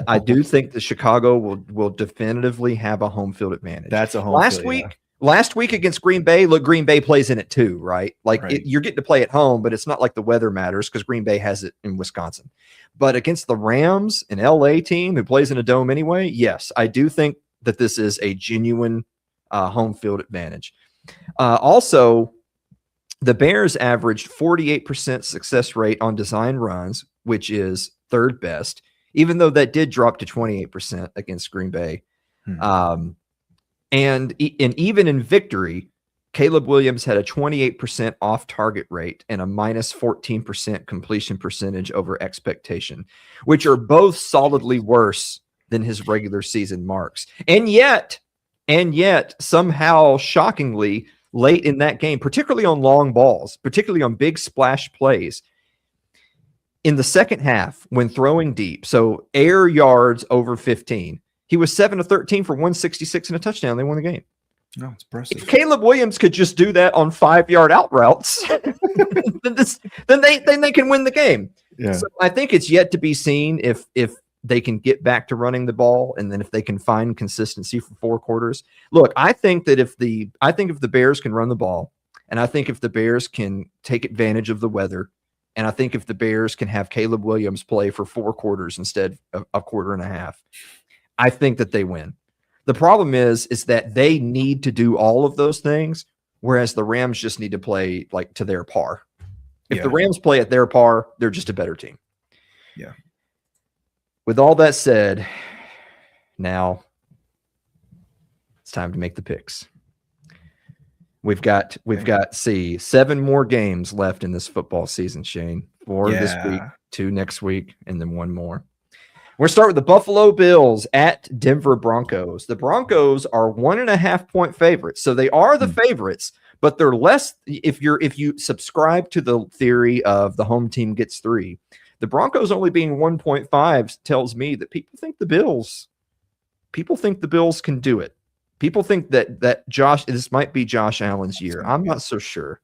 I do think that Chicago will definitively have a home field advantage. That's a home last field, week. Last week against Green Bay, look, Green Bay plays in it too, right? Like you're getting to play at home, but it's not like the weather matters because Green Bay has it in Wisconsin. But against the Rams, an LA team who plays in a dome anyway, yes, I do think that this is a genuine home field advantage. Also, the Bears averaged 48% success rate on design runs, which is third best, even though that did drop to 28% against Green Bay. And even in victory, Caleb Williams had a 28% off-target rate and a minus 14% completion percentage over expectation, which are both solidly worse than his regular season marks. And yet, somehow, shockingly, late in that game, particularly on long balls, particularly on big splash plays, in the second half, when throwing deep, so air yards over 15, he was 7 of 13 for 166 and a touchdown. They won the game. No, it's impressive. If Caleb Williams could just do that on 5-yard out routes, then they can win the game. Yeah. So I think it's yet to be seen if they can get back to running the ball, and then if they can find consistency for 4 quarters. Look, I think if the Bears can run the ball, and I think if the Bears can take advantage of the weather, and I think if the Bears can have Caleb Williams play for 4 quarters instead of a quarter and a half, I think that they win. The problem is that they need to do all of those things, whereas the Rams just need to play like to their par. If the Rams play at their par, they're just a better team. Yeah. With all that said, now it's time to make the picks. We've got 7 more games left in this football season, Shane. 4 this week, 2 next week, and then 1 more. We're going to start with the Buffalo Bills at Denver Broncos. The Broncos are 1.5-point favorites, so they are the favorites, but they're less. If you subscribe to the theory of the home team gets 3, the Broncos only being 1.5 tells me that people think the Bills can do it. People think that this might be Josh Allen's year. I'm not so sure.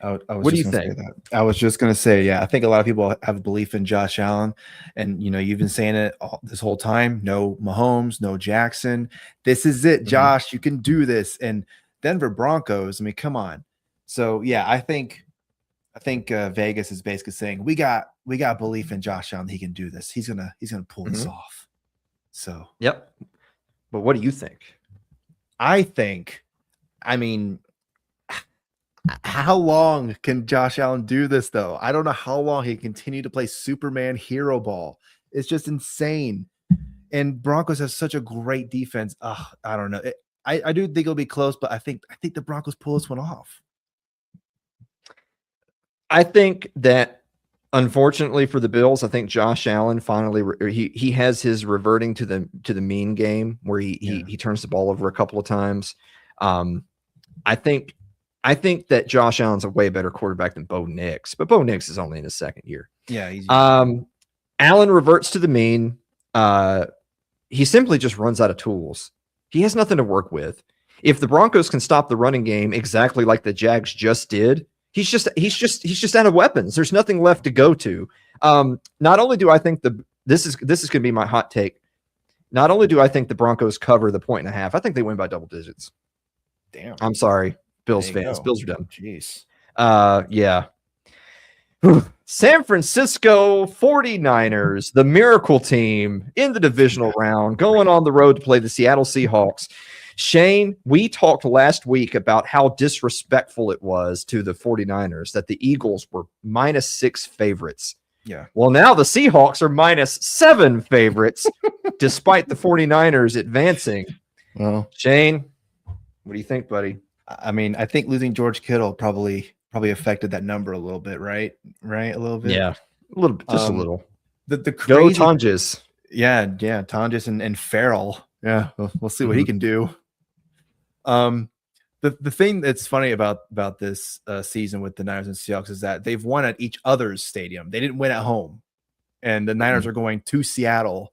What do you think? I was just going to say, I think a lot of people have a belief in Josh Allen, and you've been saying it this whole time. No Mahomes, no Jackson. This is it, Josh. You can do this. And Denver Broncos. I mean, come on. So I think Vegas is basically saying we got belief in Josh Allen. He can do this. He's gonna pull this off. So yep. But what do you think? I mean, how long can Josh Allen do this, though? I don't know how long he can continue to play Superman hero ball. It's just insane. And Broncos have such a great defense. I don't know. I do think it'll be close, but I think the Broncos pull this one off. I think that, unfortunately for the Bills, I think Josh Allen finally he has his reverting to the mean game where he turns the ball over a couple of times. I think that Josh Allen's a way better quarterback than Bo Nix, but Bo Nix is only in his second year. Yeah. Allen reverts to the mean. He simply just runs out of tools. He has nothing to work with. If the Broncos can stop the running game exactly like the Jags just did, he's just out of weapons. There's nothing left to go to. Not only do I think this is going to be my hot take. Not only do I think the Broncos cover the 1.5, I think they win by double digits. Damn. I'm sorry, Bills fans. Bills are done. Jeez. Yeah. San Francisco 49ers, the miracle team in the divisional round, going on the road to play the Seattle Seahawks. Shane, we talked last week about how disrespectful it was to the 49ers that the Eagles were -6 favorites. Yeah. Well, now the Seahawks are -7 favorites, despite the 49ers advancing. Well, Shane, what do you think, buddy? I mean, I think losing George Kittle probably affected that number a little bit, right? A little bit. Yeah, a little, just a little. The Go crazy, Tonjes. Yeah, Tonjes and Farrell. Yeah, we'll see what he can do. The thing that's funny about this season with the Niners and Seahawks is that they've won at each other's stadium. They didn't win at home. and the Niners are going to Seattle.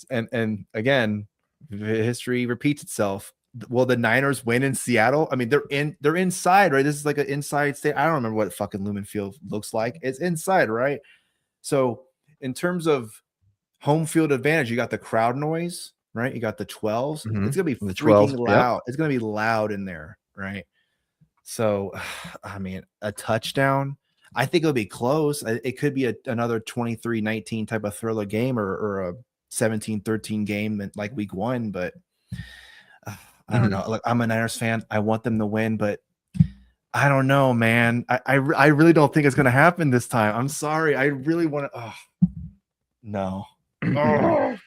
And again, history repeats itself. Will the Niners win in Seattle? I mean, they're inside, right? This is like an inside state. I don't remember what fucking Lumen Field looks like. It's inside, right? So in terms of home field advantage, you got the crowd noise, right? You got the 12s. It's gonna be The freaking 12s, loud. It's gonna be loud in there, right? So, I mean, a touchdown. I think it'll be close. It could be another 23-19 type of thriller game or a 17-13 game like week 1, but I don't know. Look, I'm a Niners fan. I want them to win, but I don't know, man. I really don't think it's going to happen this time. I'm sorry. I really want to. Oh, no. Oh.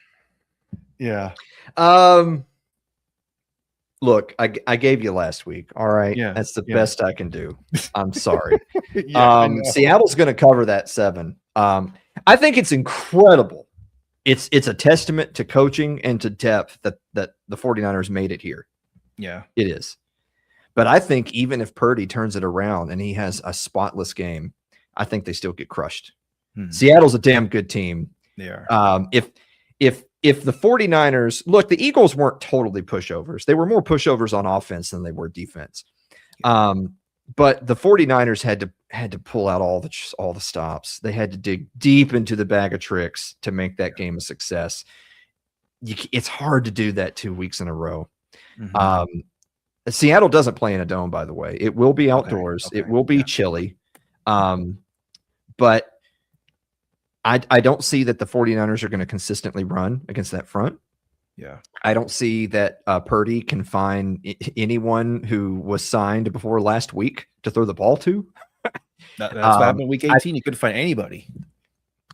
Yeah. Look, I gave you last week. All right. Yeah. That's the best I can do. I'm sorry. Yeah, Seattle's going to cover that 7. I think it's incredible. It's a testament to coaching and to depth that the 49ers made it here. Yeah. It is. But I think even if Purdy turns it around and he has a spotless game, I think they still get crushed. Seattle's a damn good team. They are. If the 49ers, look, the Eagles weren't totally pushovers. They were more pushovers on offense than they were defense. But the 49ers had to pull out all the stops. They had to dig deep into the bag of tricks to make that game a success. It's hard to do that 2 weeks in a row. Seattle doesn't play in a dome, by the way. It will be outdoors. Okay. It will be chilly. But I don't see that the 49ers are going to consistently run against that front. Yeah. I don't see that Purdy can find anyone who was signed before last week to throw the ball to. That's what happened in week 18. You couldn't find anybody.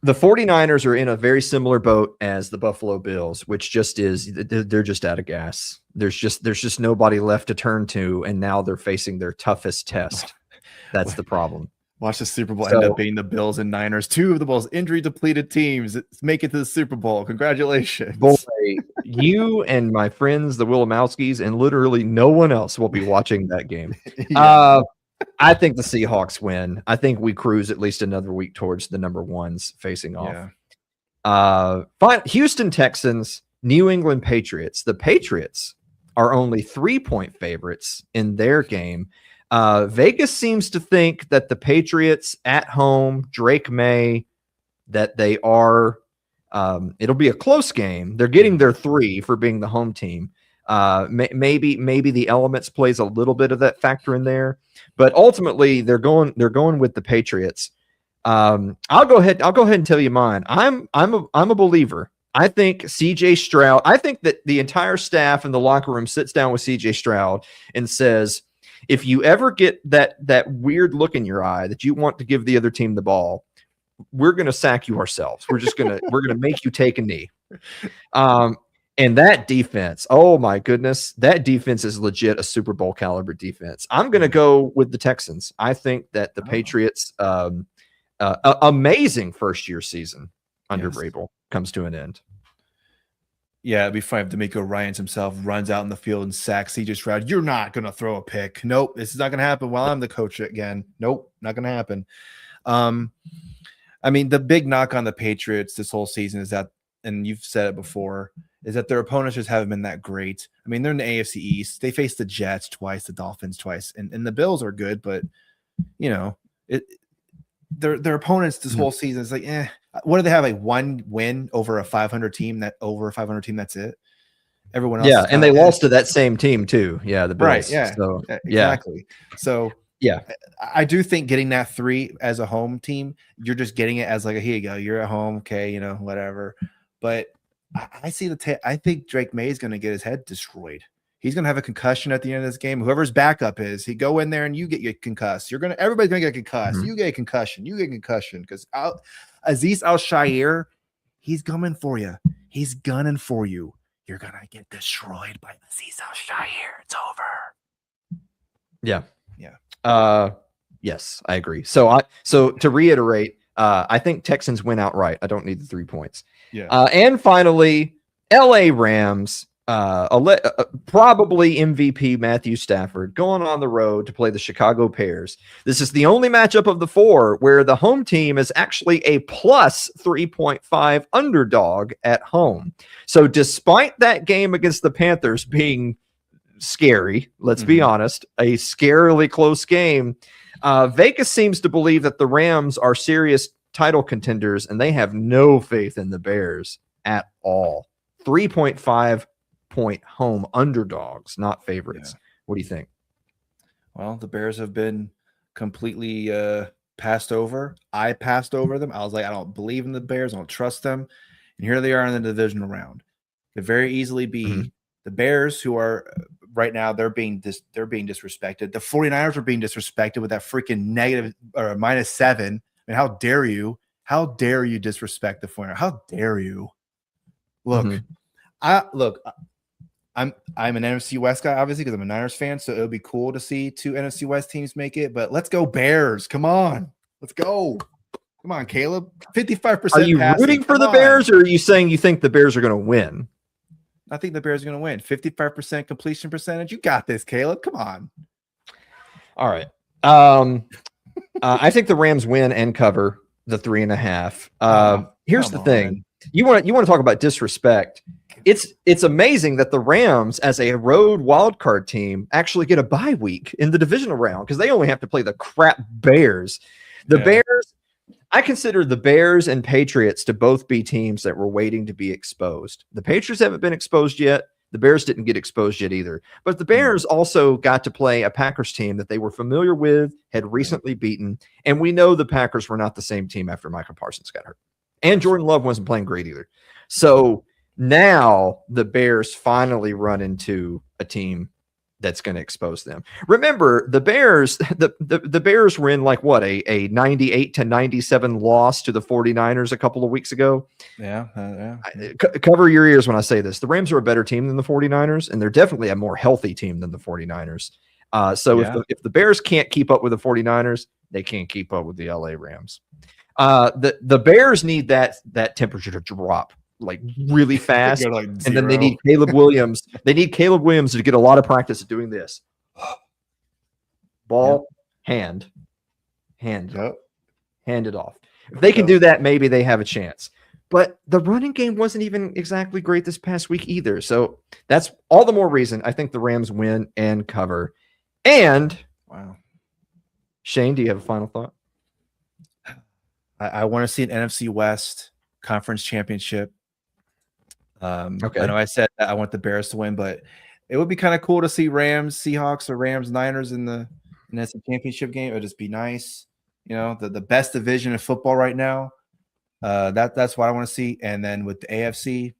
The 49ers are in a very similar boat as the Buffalo Bills, which just is they're just out of gas. There's just nobody left to turn to, and now they're facing their toughest test. That's the problem. Watch the Super Bowl end up being the Bills and Niners, 2 of the most injury-depleted teams. Make it to the Super Bowl. Congratulations. Boy, you and my friends, the Willimowskis, and literally no one else will be watching that game. Yeah. I think the Seahawks win. I think we cruise at least another week towards the number 1s facing off. Houston Texans, New England Patriots. The Patriots are only 3-point favorites in their game. Vegas seems to think that the Patriots at home, Drake May, that they are, it'll be a close game. They're getting their 3 for being the home team. Maybe the elements plays a little bit of that factor in there, but ultimately they're going with the Patriots. I'll go ahead and tell you mine. I'm a believer. I think CJ Stroud, I think that the entire staff in the locker room sits down with CJ Stroud and says, if you ever get that weird look in your eye that you want to give the other team the ball, we're going to sack you ourselves. We're going to make you take a knee. And that defense, oh my goodness, that defense is legit a Super Bowl caliber defense. I'm going to go with the Texans. I think that the Patriots, amazing first year season under Vrabel comes to an end. Yeah, it'd be fine if D'Amico Ryans himself runs out in the field and sacks CJ Stroud. You're not going to throw a pick. Nope, this is not going to happen while I'm the coach again. Nope, not going to happen. I mean, the big knock on the Patriots this whole season is that, and you've said it before, is that their opponents just haven't been that great. I mean, they're in the AFC East. They faced the Jets twice, the Dolphins twice, and the Bills are good, but, you know, their opponents this whole season is like, what do they have? Like 1 win over a 500 team? That's it. Everyone else, and they lost to that same team too. Yeah, the Bills. Right. Yeah. So, exactly. So yeah, I do think getting that 3 as a home team, you're just getting it as like, here you go, you're at home, okay, you know, whatever. But I see I think Drake May is going to get his head destroyed. He's going to have a concussion at the end of this game. Whoever's backup is, he go in there and you get your concussed. Everybody's going to get concussed. You get a concussion. You get a concussion because Azeez Al-Shaair, he's coming for you. He's gunning for you. You're going to get destroyed by Azeez Al-Shaair. It's over. Yeah. Yes, I agree. So to reiterate, I think Texans win outright. I don't need the 3 points. Yeah. And finally, LA Rams probably MVP Matthew Stafford going on the road to play the Chicago Bears. This is the only matchup of the 4 where the home team is actually a plus 3.5 underdog at home. So despite that game against the Panthers being scary, let's be honest, a scarily close game, Vegas seems to believe that the Rams are serious title contenders, and they have no faith in the Bears at all. 3.5 point home underdogs, not favorites. Yeah. What do you think? Well, the Bears have been completely passed over. I passed over them. I was like, I don't believe in the Bears. I don't trust them. And here they are in the divisional round. Could very easily be the Bears, who are right now, they're being disrespected. The 49ers are being disrespected with that freaking negative or -7. I mean, how dare you? How dare you disrespect the 49ers? How dare you? Look, I'm an NFC West guy, obviously, because I'm a Niners fan, so it would be cool to see 2 NFC West teams make it. But let's go Bears! Come on, let's go! Come on, Caleb. 55%. Are you rooting for the Bears, or are you saying you think the Bears are going to win? I think the Bears are going to win. 55% completion percentage. You got this, Caleb. Come on. All right. I think the Rams win and cover the 3.5. Here's the thing. Man. You want to talk about disrespect. It's amazing that the Rams, as a road wildcard team, actually get a bye week in the divisional round because they only have to play the crap Bears. The Bears, I consider the Bears and Patriots to both be teams that were waiting to be exposed. The Patriots haven't been exposed yet. The Bears didn't get exposed yet either. But the Bears also got to play a Packers team that they were familiar with, had recently beaten, and we know the Packers were not the same team after Michael Parsons got hurt. And Jordan Love wasn't playing great either. So now the Bears finally run into a team that's going to expose them. Remember, the Bears, the Bears were in like what, a 98-97 loss to the 49ers a couple of weeks ago. Yeah. Cover your ears when I say this. The Rams are a better team than the 49ers, and they're definitely a more healthy team than the 49ers. If the Bears can't keep up with the 49ers, they can't keep up with the LA Rams. The Bears need that temperature to drop like really fast, like and then they need Caleb Williams. They need Caleb Williams to get a lot of practice at doing this. Ball, hand it off. If they can do that, maybe they have a chance. But the running game wasn't even exactly great this past week either. So that's all the more reason I think the Rams win and cover. And wow, Shane, do you have a final thought? I want to see an NFC West conference championship. Okay. I know I said that I want the Bears to win, but it would be kind of cool to see Rams, Seahawks, or Rams, Niners in the NFC championship game. It would just be nice. You know, the best division in football right now. That's what I want to see. And then with the AFC,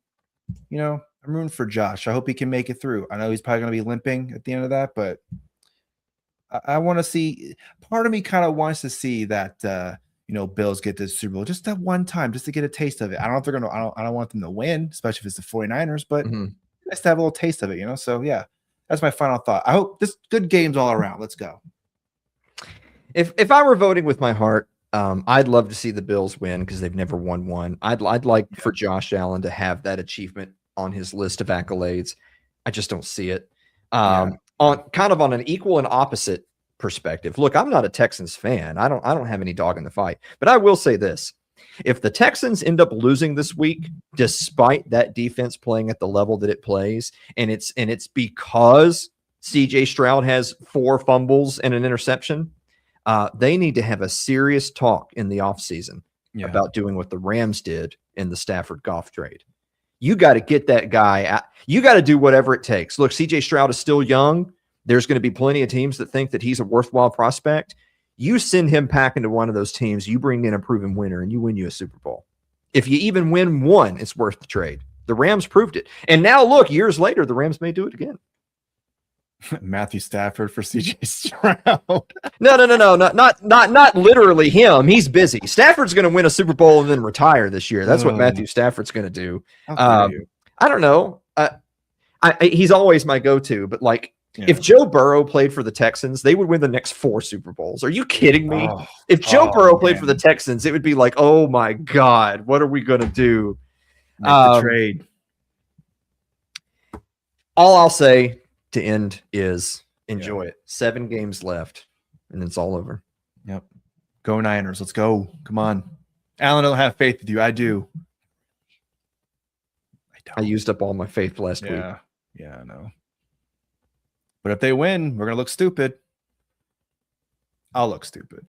you know, I'm rooting for Josh. I hope he can make it through. I know he's probably going to be limping at the end of that, but I want to see. Part of me kind of wants to see that. Bills get this Super Bowl just that one time, just to get a taste of it. I don't know if they're going to, I don't want them to win, especially if it's the 49ers, but just to have a little taste of it, So, yeah, that's my final thought. I hope this good games all around. Let's go. If I were voting with my heart, I'd love to see the Bills win because they've never won one. I'd like for Josh Allen to have that achievement on his list of accolades. I just don't see it. On an equal and opposite perspective. Look, I'm not a Texans fan. I don't have any dog in the fight. But I will say this. If the Texans end up losing this week, despite that defense playing at the level that it plays, and it's because CJ Stroud has 4 fumbles and an interception, they need to have a serious talk in the offseason about doing what the Rams did in the Stafford Goff trade. You got to get that guy out. You got to do whatever it takes. Look, CJ Stroud is still young. There's going to be plenty of teams that think that he's a worthwhile prospect. You send him packing to one of those teams, you bring in a proven winner, and you win you a Super Bowl. If you even win one, it's worth the trade. The Rams proved it. And now, look, years later, the Rams may do it again. Matthew Stafford for CJ Stroud. No. Not literally him. He's busy. Stafford's going to win a Super Bowl and then retire this year. That's what Matthew Stafford's going to do. I don't know. He's always my go-to, but if Joe Burrow played for the Texans, they would win the next 4 Super Bowls. Are you kidding me? If Joe Burrow played for the Texans, it would be like, oh my God, what are we going to do? Make the trade. All I'll say to end is enjoy it. 7 games left, and it's all over. Yep. Go Niners. Let's go. Come on. Alan, I don't have faith with you. I do. I used up all my faith last week. Yeah, I know. But if they win, we're going to look stupid. I'll look stupid.